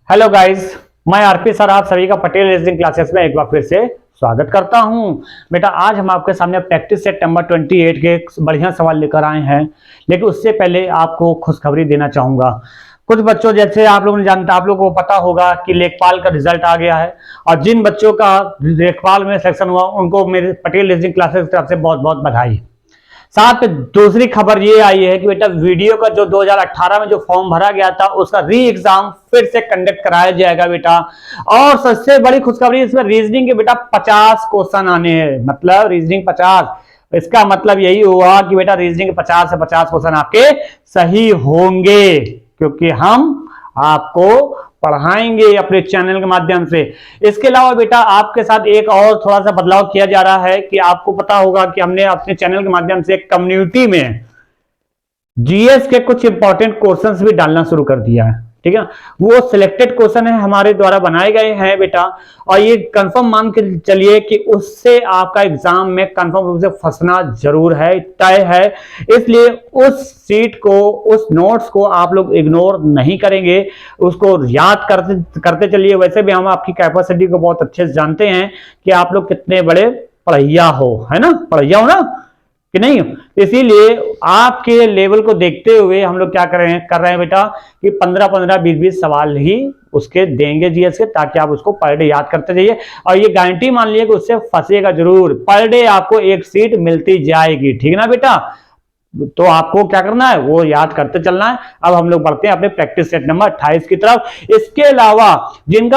Hello guys, मैं RP sir आप सभी का पटेल रीजनिंग क्लासेस में एक बार फिर से स्वागत करता हूं। बेटा आज हम आपके सामने प्रैक्टिस सेट नंबर 28 के एक बढ़िया सवाल लेकर आए हैं, लेकिन उससे पहले आपको खुशखबरी देना चाहूंगा। कुछ बच्चों जैसे आप लोगों ने जानता, आप लोगों को पता होगा कि लेखपाल का रिजल्ट आ गया है और जिन बच्चों का लेखपाल में सिलेक्शन हुआ उनको मेरे पटेल रीजनिंग क्लासेस की तरफ से बहुत बहुत बधाई। साथ में दूसरी खबर ये आई है कि बेटा वीडियो का जो 2018 में जो फॉर्म भरा गया था उसका री एग्जाम फिर से कंडक्ट कराया जाएगा बेटा। और सबसे बड़ी खुशखबरी इसमें रीजनिंग के बेटा 50 क्वेश्चन आने हैं, मतलब रीजनिंग 50। इसका मतलब यही हुआ कि बेटा रीजनिंग के 50 से 50 क्वेश्चन आपके सही होंगे, क्योंकि हम आपको पढ़ाएंगे अपने चैनल के माध्यम से। इसके अलावा बेटा आपके साथ एक और थोड़ा सा बदलाव किया जा रहा है कि आपको पता होगा कि हमने अपने चैनल के माध्यम से कम्युनिटी में जीएस के कुछ इंपॉर्टेंट क्वेश्चंस भी डालना शुरू कर दिया है। ठीक है, वो सिलेक्टेड क्वेश्चन है हमारे द्वारा बनाए गए हैं बेटा, और ये कंफर्म मान के चलिए कि उससे आपका एग्जाम में कंफर्म रूप से फंसना जरूर है, तय है। इसलिए उस सीट को, उस नोट्स को आप लोग इग्नोर नहीं करेंगे, उसको याद करते करते चलिए। वैसे भी हम आपकी कैपेसिटी को बहुत अच्छे से जानते हैं कि आप लोग कितने बड़े पढ़ैया हो, है ना, पढ़ैया हो ना कि नहीं। इसीलिए आपके लेवल को देखते हुए हम लोग क्या कर रहे हैं बेटा कि 15-15, 20-20 सवाल ही उसके देंगे जीएस के, ताकि आप उसको पर डे याद करते जाइए। और ये गारंटी मान लीजिए कि उससे फंसेगा जरूर, पर डे आपको एक सीट मिलती जाएगी। ठीक है ना बेटा, तो आपको क्या करना है, वो याद करते चलना है। अब हम लोग बढ़ते हैं अपने प्रैक्टिस सेट नंबर 28 की तरफ। इसके अलावा जिन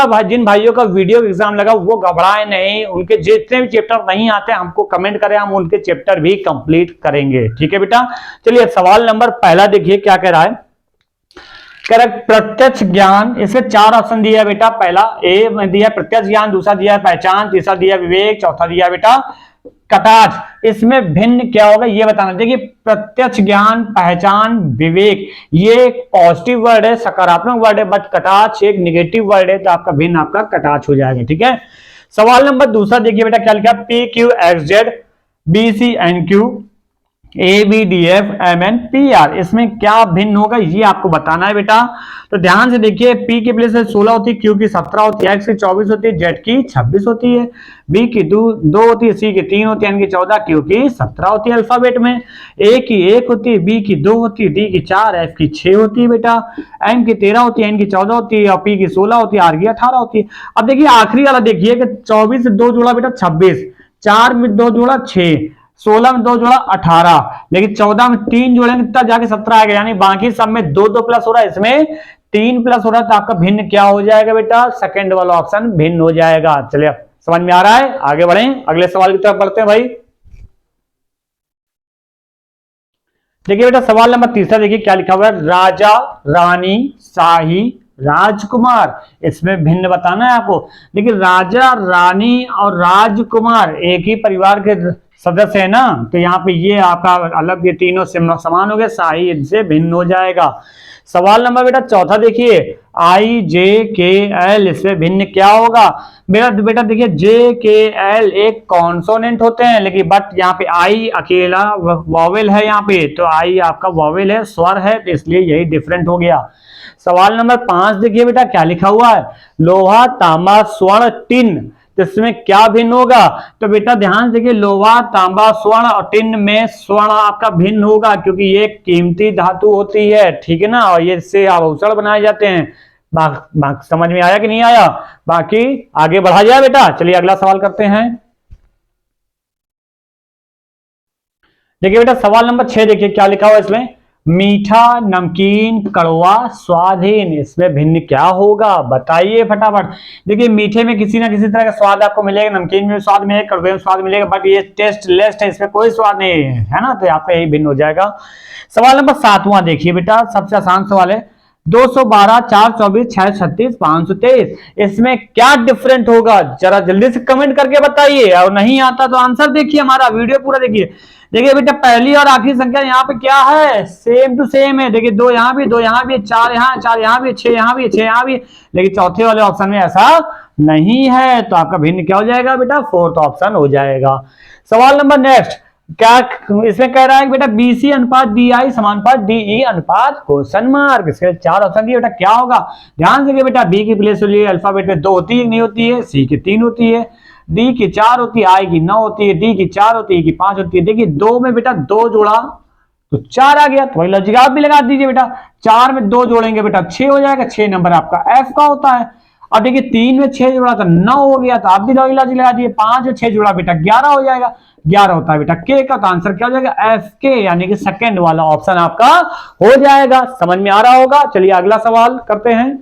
भाइयों का वीडियो एग्जाम लगा वो घबराए नहीं, उनके जितने भी चैप्टर नहीं आते हमको कमेंट करें, हम उनके चैप्टर भी कंप्लीट करेंगे। ठीक है बेटा, चलिए सवाल नंबर पहला देखिए क्या कह रहा है। करेक्ट, प्रत्यक्ष ज्ञान। इसमें 4 ऑप्शन दिया है बेटा। पहला ए में दिया प्रत्यक्ष ज्ञान, दूसरा दिया है पहचान, तीसरा दिया विवेक, चौथा दिया बेटा कटाक्ष। इसमें भिन्न क्या होगा ये बताना। देखिए प्रत्यक्ष ज्ञान, पहचान, विवेक ये एक पॉजिटिव वर्ड है, सकारात्मक वर्ड है, बट कटाक्ष एक नेगेटिव वर्ड है, तो आपका भिन्न आपका कटाक्ष हो जाएगा। ठीक है, सवाल नंबर दूसरा देखिए बेटा क्या लिखा, P Q X Z B C N Q A B D F M N P R, इसमें क्या भिन्न होगा ये आपको बताना है बेटा। तो ध्यान से देखिए, पी की प्लेस 16 होती है, क्यू की 17 होती है, एक्स की 24 होती है, जेड की 26 होती है, बी की 2 होती है, सी की 3 होती है, एन की 14, क्यू की 17 होती है अल्फाबेट में, ए की 1 होती है, बी की 2 होती है, डी की 4, एफ की 6 होती है बेटा, एम की 13 होती है, एन की 14 होती है, और पी की 16 होती है, आर की 18 होती है। अब देखिए आखिरी वाला देखिए कि 24 से 2 जोड़ा बेटा 26, 4 में 2 जोड़ा 6, 16 में 2 जोड़ा 18, लेकिन 14 में 3 जोड़ेंगे तब जाके 17 आएगा, यानी बाकी सब में 2-2 प्लस हो रहा है, इसमें 3 प्लस हो रहा है, तो आपका भिन्न क्या हो जाएगा बेटा, सेकंड वाला ऑप्शन भिन्न हो जाएगा। चलिए समझ में आ रहा है, आगे बढ़ें, अगले सवाल की तरफ बढ़ते हैं भाई। देखिए बेटा सवाल नंबर तीसरा देखिए क्या लिखा हुआ है, राजा, रानी, शाही, राजकुमार, इसमें भिन्न बताना है आपको। देखिए राजा, रानी और राजकुमार एक ही परिवार के सदस्य है ना, तो यहाँ पे ये आपका अलग, ये तीनों समान हो गए, शाही इनसे भिन्न हो जाएगा। सवाल नंबर बेटा चौथा देखिए, आई जे के एल, इसमें भिन्न क्या होगा बेटा देखिए जे के एल एक कॉन्सोनेंट होते हैं, लेकिन बट यहाँ पे आई अकेला वॉवेल है, यहाँ पे तो आई आपका वॉवेल है, स्वर है, तो इसलिए यही डिफरेंट हो गया। सवाल नंबर 5 देखिए बेटा क्या लिखा हुआ है, लोहा, तांबा, स्वर्ण, टिन, तो इसमें क्या भिन्न होगा। तो बेटा ध्यान देखिए, लोहा, तांबा, स्वर्ण और टिन में स्वर्ण आपका भिन्न होगा, क्योंकि ये कीमती धातु होती है। ठीक है ना, और ये इससे आभूषण बनाए जाते हैं। समझ में आया कि नहीं आया, बाकी आगे बढ़ा जाए बेटा। चलिए अगला सवाल करते हैं। देखिए बेटा सवाल नंबर 6 देखिए क्या लिखा हुआ है इसमें, मीठा, नमकीन, कड़वा, स्वादहीन, इसमें भिन्न क्या होगा बताइए फटाफट। देखिए मीठे में किसी ना किसी तरह का स्वाद आपको मिलेगा, नमकीन में स्वाद मिलेगा, कड़वे में स्वाद मिलेगा, बट ये टेस्ट लेस्ट है, इसमें कोई स्वाद नहीं है ना, तो यहाँ पे यही भिन्न हो जाएगा। सवाल नंबर 7वां देखिए बेटा, सबसे आसान सवाल है, 212, 424, 636, 523, इसमें क्या डिफरेंट होगा, जरा जल्दी से कमेंट करके बताइए, और नहीं आता तो आंसर देखिए, हमारा वीडियो पूरा देखिए। देखिए बेटा पहली और आखिरी संख्या यहाँ पे क्या है, सेम टू सेम है। देखिए 2 यहाँ भी, 2 यहाँ भी, 4 यहाँ, 4 यहाँ भी, 6 यहाँ भी, 6 यहाँ भी, लेकिन चौथे वाले ऑप्शन में ऐसा नहीं है, तो आपका भिन्न क्या हो जाएगा बेटा, फोर्थ ऑप्शन हो जाएगा। सवाल नंबर नेक्स्ट, क्या इसमें कह रहा है कि बेटा BC अनुपात BI समानुपात DE अनुपात क्वेश्चन मार्क। इसके 4 ऑप्शन दिए बेटा, क्या होगा ध्यान से बेटा। B की प्लेस वैल्यू अल्फाबेट में 2 होती है, नहीं होती है। C की 3 होती है, D की 4 होती है, I की 9 होती है, D की 4 होती है, E की 5 होती है। देखिए 2 में बेटा 2 जोड़ा तो 4 आ गया, तो वही लॉजिक आप भी लगा दीजिए बेटा। 4 में 2 जोड़ेंगे बेटा 6 हो जाएगा, 6 नंबर आपका F का होता है। अब देखिए 3 में 6 जोड़ा तो 9 हो गया, तो आप भी लॉजिक लगा दिए। 5 में 6 जोड़ा बेटा 11 हो जाएगा, 11 होता है बेटा K का। तो आंसर क्या हो जाएगा FK, यानी कि सेकंड वाला ऑप्शन आपका हो जाएगा। समझ में आ रहा होगा। चलिए अगला सवाल करते हैं।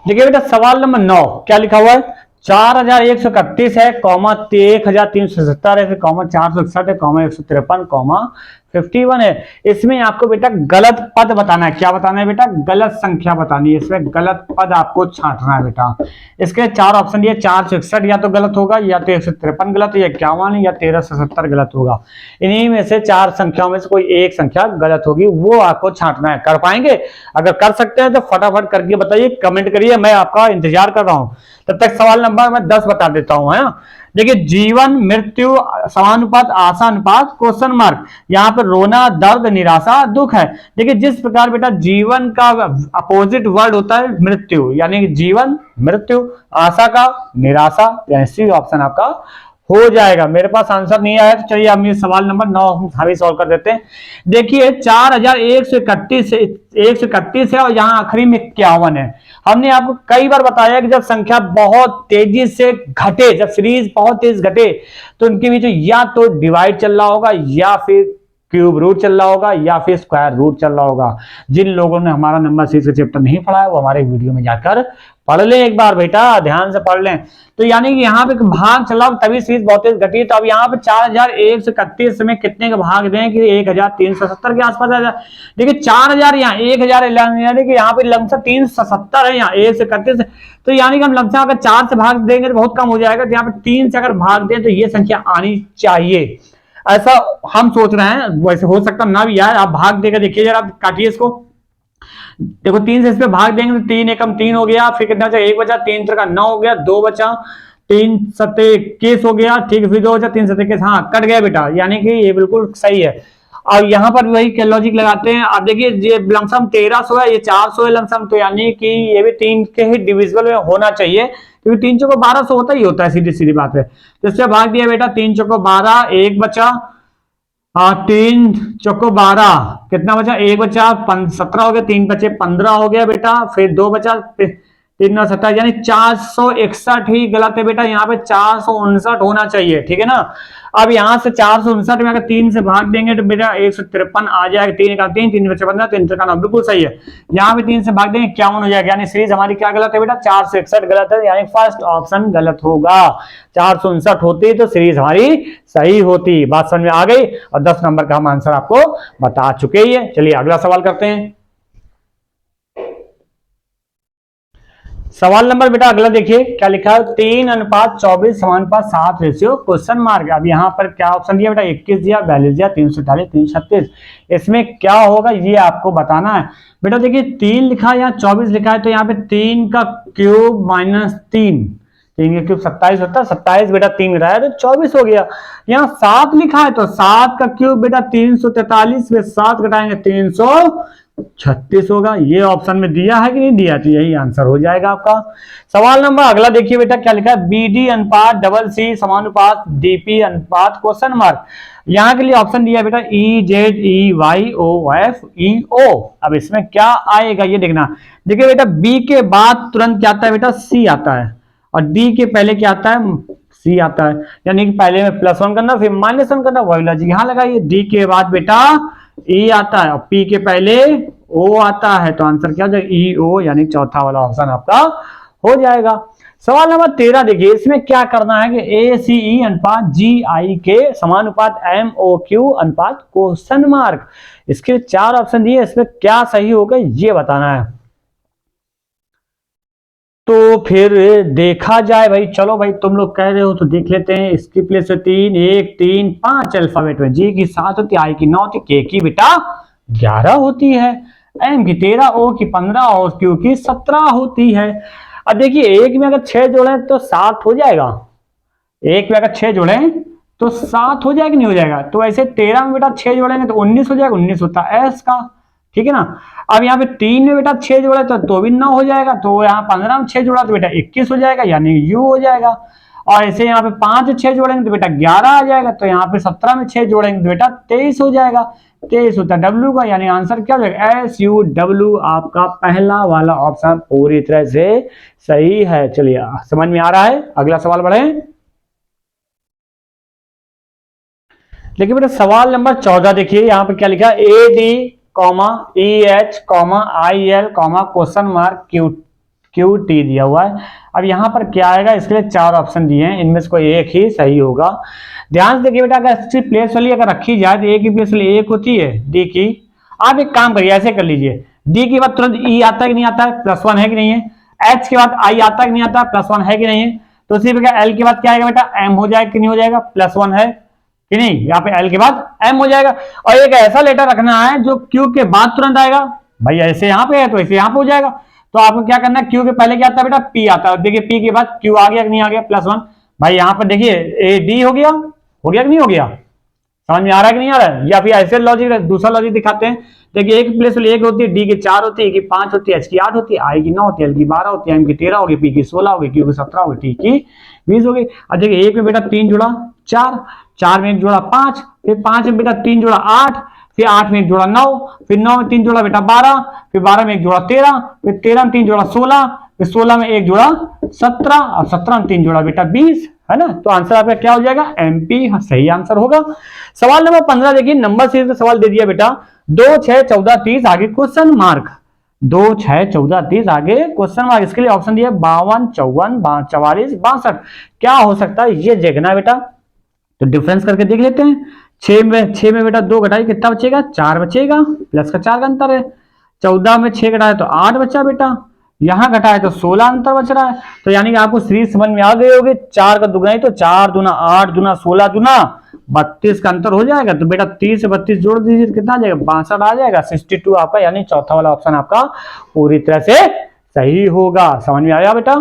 देखिए बेटा सवाल नंबर 9 क्या लिखा हुआ है, 4131 है, कॉमा 1370 है, फिर कॉमा 461 है, कॉमा 153, कॉमा 51 है। इसमें आपको बेटा गलत पद बताना है। क्या बताना है बेटा, गलत संख्या बतानी है। इसमें गलत पद आपको छांटना है बेटा। इसके 4 ऑप्शन दिए, 461 या तो गलत होगा, या तो 153 गलत, या 51, या 1370 गलत होगा। इन्हीं में से 4 संख्याओं में से कोई एक संख्या गलत होगी, वो आपको छांटना है। कर पाएंगे? अगर कर सकते हैं तो फटाफट करके बताइए, कमेंट करिए, मैं आपका इंतजार कर रहा हूं। तब तक सवाल नंबर मैं 10 बता देता हूं, है ना। देखिए जीवन मृत्यु समानुपात आशा अनुपात क्वेश्चन मार्क। यहाँ पर रोना दर्द निराशा दुख है। देखिए जिस प्रकार बेटा जीवन का अपोजिट वर्ड होता है मृत्यु, यानी कि जीवन मृत्यु, आशा का निराशा, यानी सी ऑप्शन आपका हो जाएगा। मेरे पास आंसर नहीं आया, तो चलिए हम ये सवाल नंबर 9 हम ही सॉल्व कर देते हैं। देखिए 4131 है और यहाँ आखिरी में 51 है। हमने आपको कई बार बताया कि जब संख्या बहुत तेजी से घटे, जब सीरीज बहुत तेज घटे, तो उनके बीच या तो डिवाइड चल रहा होगा, या फिर क्यूब रूट चल रहा होगा, या फिर स्क्वायर रूट चल रहा होगा। जिन लोगों ने हमारा नंबर सीरीज का चैप्टर नहीं पढ़ा है वो हमारे वीडियो में जाकर पढ़ लें एक बार बेटा, ध्यान से पढ़ लें। तो यानी कि यहाँ पे भाग चला तभी सीरीज बहुत तेज घटी है। तो अब यहाँ पे 4131 में कितने का भाग दें कि 1370 के आसपास आ जाए। देखिए 4000 यहाँ 1000, यानी कि यहाँ पे लमसम 370 है, यहाँ 131। तो यानी कि हम लमसम अगर 4 से भाग देंगे तो बहुत कम हो जाएगा। तो यहाँ पे 3 से अगर भाग दें तो ये संख्या आनी चाहिए, ऐसा हम सोच रहे हैं। वैसे हो सकता ना भी यार, आप भाग देकर देखिए जरा, आप काटिए इसको। देखो 3 से इस पे भाग देंगे तो 3 एकम 3 हो गया, फिर कितना बचा 1 बचा, 3 का 9 हो गया, 2 बचा, 3 सत्ते 21 हो गया, ठीक है, फिर 2 बचा, 3 सत्ते 21, हाँ कट गया बेटा, यानी कि ये बिल्कुल सही है। अब यहाँ पर वही लॉजिक लगाते हैं। आप देखिए ये लमसम 1300 है, ये 400 है लमसम, तो यानी कि ये भी 3 के ही डिविजिबल में होना चाहिए, क्योंकि 3 चौको 1200 होता ही होता है, सीधी सीधी बात है। तो इससे भाग दिया बेटा, 3 चौको 12, 1 बचा, हाँ 3 चौको 12, कितना बचा 1 बचा, 17 हो गया, 3 बचे 15 हो गया बेटा, फिर 2 बचा, 3 9 17, यानी 461 ही गलत है बेटा। यहाँ पे 459 होना चाहिए, ठीक है ना। अब यहाँ से 459 में अगर 3 से भाग देंगे तो बेटा 153 आ जाएगा। 3 का 3, 3 बचे 15, 3 का 9, बिल्कुल सही है। यहाँ पे 3 से भाग देंगे 51 हो जाएगा, यानी सीरीज हमारी क्या गलत है बेटा, 461 गलत है, यानी फर्स्ट ऑप्शन गलत होगा। 459 होती तो सीरीज हमारी सही होती। बात समझ में आ गई, और 10 नंबर का हम आंसर आपको बता चुके ही है। चलिए अगला सवाल करते हैं। सवाल नंबर बेटा अगला देखिए क्या लिखा है, 3:24 समानुपात 7 रेशियो क्वेश्चन मार्क। अब यहाँ पर क्या ऑप्शन दिया बेटा, 21 दिया, 42 दिया, 348, 336। इसमें क्या होगा ये आपको बताना है बेटा। देखिए 3 लिखा है, यहाँ 24 लिखा है, तो यहाँ पे 3 का क्यूब माइनस 3, 3 का क्यूब 27 होता है, 27 बेटा 3 मिला है तो 24 हो गया। यहाँ 7 लिखा है, तो 7 का क्यूब बेटा 343 में 7 घटाएंगे 336 होगा। ये ऑप्शन में दिया है कि नहीं दिया, तो यही आंसर हो जाएगा आपका। सवाल नंबर अगला देखिए बेटा क्या लिखा है, BD अनुपात डबल C समानुपात DP अनुपात क्वेश्चन मार्क। यहाँ के लिए ऑप्शन दिया बेटा EZEYOFEO। अब इसमें क्या आएगा ये देखना। देखिए बेटा B के बाद तुरंत क्या आता है बेटा, C आता है, और D के पहले क्या आता है, C आता है, यानी कि पहले में +1 करना फिर -1 करना, वही लॉजिक यहाँ लगाइए। D के बाद बेटा E आता है, और P के पहले O आता है, तो आंसर क्या हो जाएगा EO, यानी चौथा वाला ऑप्शन आपका हो जाएगा। सवाल नंबर 13 देखिए, इसमें क्या करना है कि ACE अनुपात GI के समानुपात MOQ अनुपात क्वेश्चन मार्क। इसके 4 ऑप्शन दिए, इसमें क्या सही होगा ये बताना है। तो फिर देखा जाए भाई, चलो भाई तुम लोग कह रहे हो तो देख लेते हैं। इसकी प्लेस 3 1 3 5 अल्फाबेट में, G की 7 होती है, I की 9 होती है, K की बेटा 11 होती है, M की 13, O की 15 और Q की 17 होती है। अब देखिए एक में अगर 6 जोड़े तो 7 हो जाएगा, एक में अगर 6 जोड़े तो 7 हो जाएगा नहीं हो जाएगा। तो ऐसे 13 में बेटा 6 जोड़ेंगे तो 19 हो जाएगा, 19 होता है एस का, ठीक है ना। अब यहाँ पे 3 में बेटा 6 जोड़ा तो भी 9 हो जाएगा, तो यहाँ 15 में 6 जोड़ा तो बेटा 21 हो जाएगा, यानी यू हो जाएगा। और ऐसे यहाँ पे 5 6 जोड़ेंगे तो बेटा 11 आ जाएगा, तो यहाँ पे 17 में 6 जोड़ेंगे तो बेटा 23 हो जाएगा, 23 होता है डब्ल्यू का, यानी आंसर क्या हो जाएगा SUW। आपका पहला वाला ऑप्शन पूरी तरह से सही है। चलिए समझ में आ रहा है, अगला सवाल बढ़े। देखिए बेटा सवाल नंबर 14 देखिए, यहाँ पे क्या लिखा है AD, EH, IL, question mark QT दिया हुआ है। अब यहाँ पर क्या आएगा, इसके लिए 4 ऑप्शन दिए हैं, इनमें से कोई एक ही सही होगा। ध्यान से देखिए बेटा, अगर इसकी प्लेस वैल्यू अगर रखी जाए तो ए की प्लेस वैल्यू 1 होती है, डी की। आप एक काम करिए, ऐसे कर लीजिए, डी के बाद तुरंत ई आता है कि नहीं आता है, +1 है कि नहीं है। एच के बाद आई आता है कि नहीं आता, +1 है कि नहीं है। तो उसी प्रकार एल के बाद क्या आएगा बेटा, एम हो जाएगा कि नहीं हो जाएगा, +1 है कि नहीं। यहाँ पे एल के बाद एम हो जाएगा। और एक ऐसा लेटर रखना है जो क्यू के बाद तुरंत आएगा, भाई ऐसे यहाँ पे है तो ऐसे यहाँ पे हो जाएगा। तो आपको क्या करना है, क्यू के पहले क्या आता है बेटा, पी आता है। देखिए पी के बाद क्यू आ गया कि नहीं आ गया, +1। भाई यहाँ पर देखिए ए डी हो गया कि नहीं हो गया, समझ में आ रहा है कि नहीं आ रहा है। या फिर ऐसे लॉजिक, दूसरा लॉजिक दिखाते हैं। देखिए एक प्लेस वैल्यू 1 होती है, डी की 4 होती है, की 5 होती है, एच की 8 होती है, आई की 9 होती है, एल की 12 होती है, एम की 13 होगी, पी की 16 होगी, क्यू की 17 होगी, टी की 20 होगी। अब देखिए एक में बेटा 3 जुड़ा 4, 4 में 1 जोड़ा 5, फिर 5 में बेटा 3 जोड़ा 8, फिर 8 में 1 जोड़ा 9, फिर 9 में 3 जोड़ा बेटा 12, फिर 12 में 1 जोड़ा 13, फिर 13 में 3 जोड़ा 16, फिर 16 में 1 जोड़ा 17, और 17 में 3 जोड़ा बेटा 20, है ना। तो आंसर आपका क्या हो जाएगा, एमपी सही आंसर होगा। सवाल नंबर 15 देखिए, नंबर सीरीज का सवाल दे दिया बेटा, 2 6 14 30 आगे क्वेश्चन मार्क, 2 6 14 30 आगे क्वेश्चन मार्क। इसके लिए ऑप्शन दिया 52 54 44 62, क्या हो सकता है ये देखना बेटा। तो डिफरेंस करके देख लेते हैं। 6 में बेटा 2 घटाई कितना बचेगा, 4 बचेगा, प्लस का 4 का अंतर है। 14 में 6 घटाए तो 8 बचा बेटा, यहां घटाए तो 16 अंतर बच रहा है। तो यानी कि आपको सीरीज समझ में आ गई होगी, 4 का दुगना ही तो 4 दूना 8 दूना 16 दूना 32 का अंतर हो जाएगा। तो बेटा 30 से 32 जोड़ दीजिए तो कितना आ जाएगा, 62 आ जाएगा, 62 आपका, यानी चौथा वाला ऑप्शन आपका पूरी तरह से सही होगा। समझ में आया बेटा।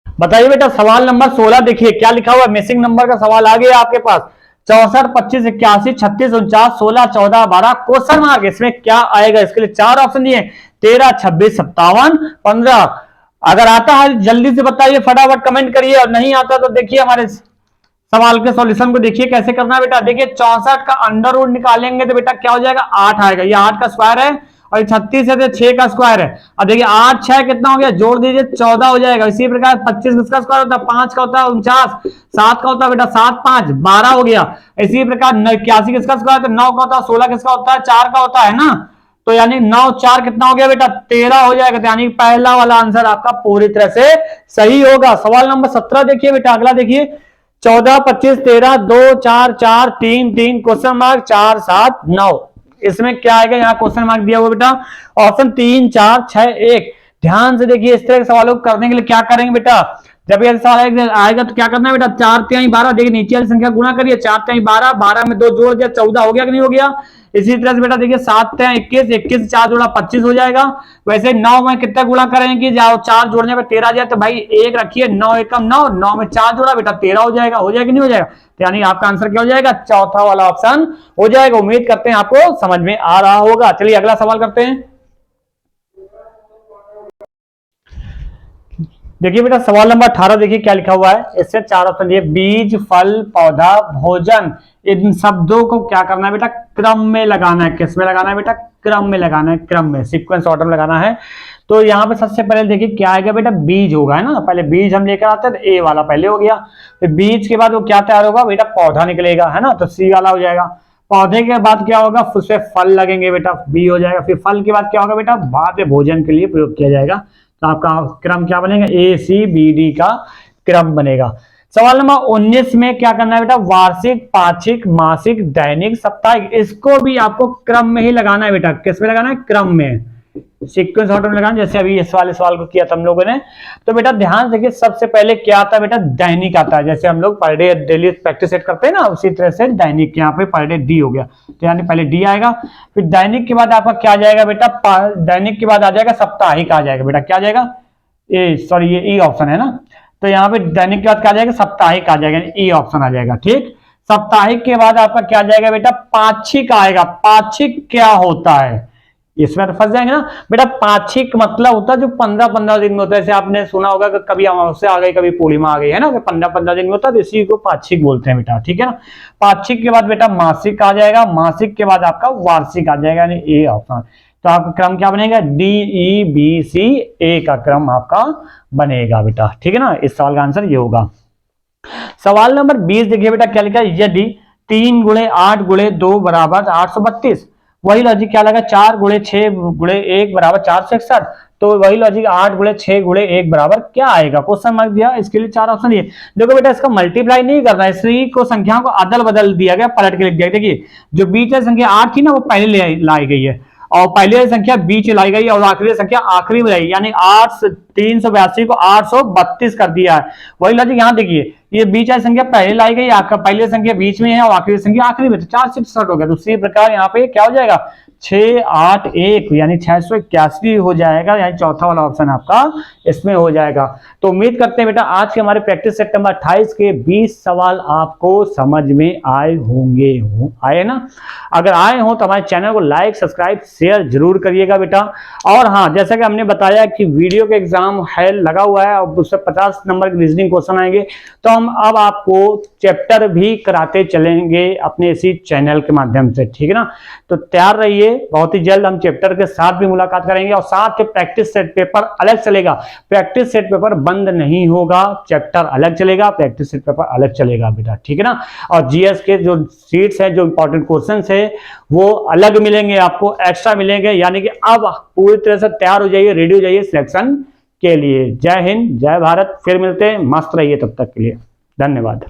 बताइए बेटा सवाल नंबर 16 देखिए क्या लिखा हुआ है, मिसिंग नंबर का सवाल आ गया आपके पास। 64 25 81 36 49 16 14 12 क्वेश्चन मार्क। इसमें क्या आएगा, इसके लिए 4 ऑप्शन दिए, 13 26 57 15। अगर आता है जल्दी से बताइए, फटाफट कमेंट करिए, और नहीं आता तो देखिए हमारे सवाल के सॉल्यूशन को देखिए कैसे करना है बेटा। देखिए 64 का अंडर रूट निकालेंगे तो बेटा क्या हो जाएगा, 8 आएगा, ये 8 का स्क्वायर है, और 36 है तो 6 का स्क्वायर है। अब देखिए 8 6 कितना हो गया, जोड़ दीजिए 14 हो जाएगा। इसी प्रकार 25 किसका स्क्वायर होता है, 5 का होता है 49, 7 का होता है बेटा 7 5 12 हो गया। इसी प्रकार 81 किसका स्क्वायर होता है, 9 का होता है, 16 किसका होता है, 4 का होता है ना। तो यानी 9 4 कितना हो गया बेटा, 13 हो जाएगा। तो यानी पहला वाला आंसर आपका पूरी तरह से सही होगा। सवाल नंबर 17 देखिए बेटा, अगला देखिए, 14 25 13 2 4 4 3 3 क्वेश्चन मार्क 4 7 9। इसमें क्या आएगा, यहाँ क्वेश्चन मार्क दिया हुआ बेटा, ऑप्शन 3 4 6 1। ध्यान से देखिए, इस तरह के सवालों को करने के लिए क्या करेंगे बेटा, जब ये सवाल आएगा तो क्या करना है बेटा, 4 3 12, देखिए नीचे वाली संख्या गुणा करिए, 4 3 12, 12 में 2 जोड़ दिया 14 हो गया कि नहीं हो गया। इसी तरह से बेटा देखिए 7 3 21, 21 4 जोड़ा 25 हो जाएगा। वैसे 9 में कितना गुणा करेंगे, जाओ 4 जोड़ने पे 13 जाए तो भाई 1 रखिए, 9 एकम 9, 9 में 4 जोड़ा बेटा 13 हो जाएगा, हो जाएगा कि नहीं हो जाएगा। तो यानी आपका आंसर क्या हो जाएगा, चौथा वाला ऑप्शन हो जाएगा। उम्मीद करते हैं आपको समझ में आ रहा होगा। चलिए अगला सवाल करते हैं। देखिए बेटा सवाल नंबर 18 देखिए क्या लिखा हुआ है, इससे 4 ऑप्शन दिए, बीज फल पौधा भोजन, इन शब्दों को क्या करना है बेटा, क्रम में लगाना है। किस में लगाना है बेटा, क्रम में लगाना है, क्रम में, सीक्वेंस ऑर्डर में लगाना है। तो यहाँ पे सबसे पहले देखिए क्या आएगा बेटा, बीज होगा, है ना। पहले बीज हम लेकर आते हैं तो ए वाला पहले हो गया, फिर बीज के बाद वो क्या तैयार होगा बेटा, पौधा निकलेगा, है ना, तो सी वाला हो जाएगा। पौधे के बाद क्या होगा, उससे फल लगेंगे बेटा, बी हो जाएगा। फिर फल के बाद क्या होगा बेटा, बाद में भोजन के लिए प्रयोग किया जाएगा। तो आपका क्रम क्या बनेगा, ए सी बी डी का क्रम बनेगा। सवाल नंबर 19 में क्या करना है बेटा, वार्षिक पाक्षिक मासिक दैनिक साप्ताहिक, इसको भी आपको क्रम में ही लगाना है बेटा। किस में लगाना है, क्रम में, सीक्वेंस ऑर्डर में लगाना, जैसे अभी इस वाले सवाल को किया था हम लोगों ने। तो बेटा ध्यान देखिए, सबसे पहले क्या आता है बेटा, दैनिक आता है। जैसे हम लोग per day daily practice set करते हैं ना, उसी तरह से दैनिक, यहाँ पे पर डे डी हो गया, तो यानी पहले डी आएगा। फिर दैनिक के बाद आपका क्या आ जाएगा बेटा, दैनिक के बाद आ जाएगा साप्ताहिक आ जाएगा बेटा, क्या आ जाएगा, ये सॉरी ये ई ऑप्शन है ना। तो यहाँ पे दैनिक के बाद क्या आ जाएगा, साप्ताहिक आ जाएगा, ई ऑप्शन आ जाएगा। ठीक, साप्ताहिक के बाद आपका क्या आ जाएगा बेटा, पाक्षिक आएगा। पाक्षिक क्या होता है, इसमें तो फंस जाएंगे ना बेटा। पाक्षिक मतलब होता है जो 15-15 दिन में होता है। जैसे आपने सुना होगा कि कभी अमावस्या आ गई, कभी पूर्णिमा आ गई, है ना, 15-15 दिन में होता है, तो इसी को पाक्षिक बोलते हैं बेटा। ठीक है ना। पाक्षिक के बाद बेटा मासिक आ जाएगा, मासिक के बाद आपका वार्षिक आ जाएगा, यानी ए ऑप्शन। तो आपका क्रम क्या बनेगा, DEBC, ए का क्रम आपका बनेगा बेटा। ठीक है ना, इस सवाल का आंसर ये होगा। सवाल नंबर 20 देखिए बेटा, क्या लिखा है, यदि 3 गुणे 8 गुणे 2 बराबर 832, वही लॉजिक क्या लगा, 4 गुणे 6 गुणे 1 बराबर 461, तो वही लॉजिक 8 गुणे 6 गुणे 1 बराबर क्या आएगा। क्वेश्चन मार्क दिया, इसके लिए 4 ऑप्शन दिए। देखो बेटा, इसका मल्टीप्लाई नहीं करना है, इसी को संख्या को अदल बदल दिया गया, पलट के लिख दिया। देखिए जो बीच में संख्या 8 थी ना, वो पहले लाई गई है, और पहले संख्या बीच लाई गई, और आखिरी संख्या आखिरी में लाई, यानी 382 को 832 कर दिया है। वही लॉजिक यहाँ देखिए, ये बीच वाली संख्या पहले लाई गई, पहले संख्या बीच में है और आखिरी संख्या आखिरी में, तो 466 हो गया। उसी प्रकार यहाँ पे क्या हो जाएगा, 681 यानी 681 हो जाएगा, यानी चौथा वाला ऑप्शन आपका इसमें हो जाएगा। तो उम्मीद करते हैं बेटा आज के हमारे प्रैक्टिस सेट नंबर 28 के 20 सवाल आपको समझ में आए होंगे, आए ना। अगर आए हो तो हमारे चैनल को लाइक सब्सक्राइब शेयर जरूर करिएगा बेटा। और हाँ, जैसा कि हमने बताया कि वीडियो के एग्जाम है लगा हुआ है, और उससे 50 नंबर के रीजनिंग क्वेश्चन आएंगे, तो हम अब आपको चैप्टर भी कराते चलेंगे अपने इसी चैनल के माध्यम से। ठीक है ना, तो तैयार रहिए, बहुत ही जल्द हम चैप्टर के साथ भी मुलाकात करेंगे, और साथ के प्रैक्टिस सेट पेपर अलग चलेगा। प्रैक्टिस सेट पेपर बंद नहीं होगा, चैप्टर अलग चलेगा, प्रैक्टिस सेट पेपर अलग चलेगा बेटा। ठीक है ना। और जीएस के जो सीट्स हैं, जो इंपॉर्टेंट क्वेश्चन है, वो अलग मिलेंगे आपको, एक्स्ट्रा मिलेंगे। यानी कि अब पूरी तरह से तैयार हो जाइए, रेडी हो जाइए सिलेक्शन के लिए। जय हिंद, जय भारत। फिर मिलते हैं, मस्त रहिए तब तक के लिए, धन्यवाद।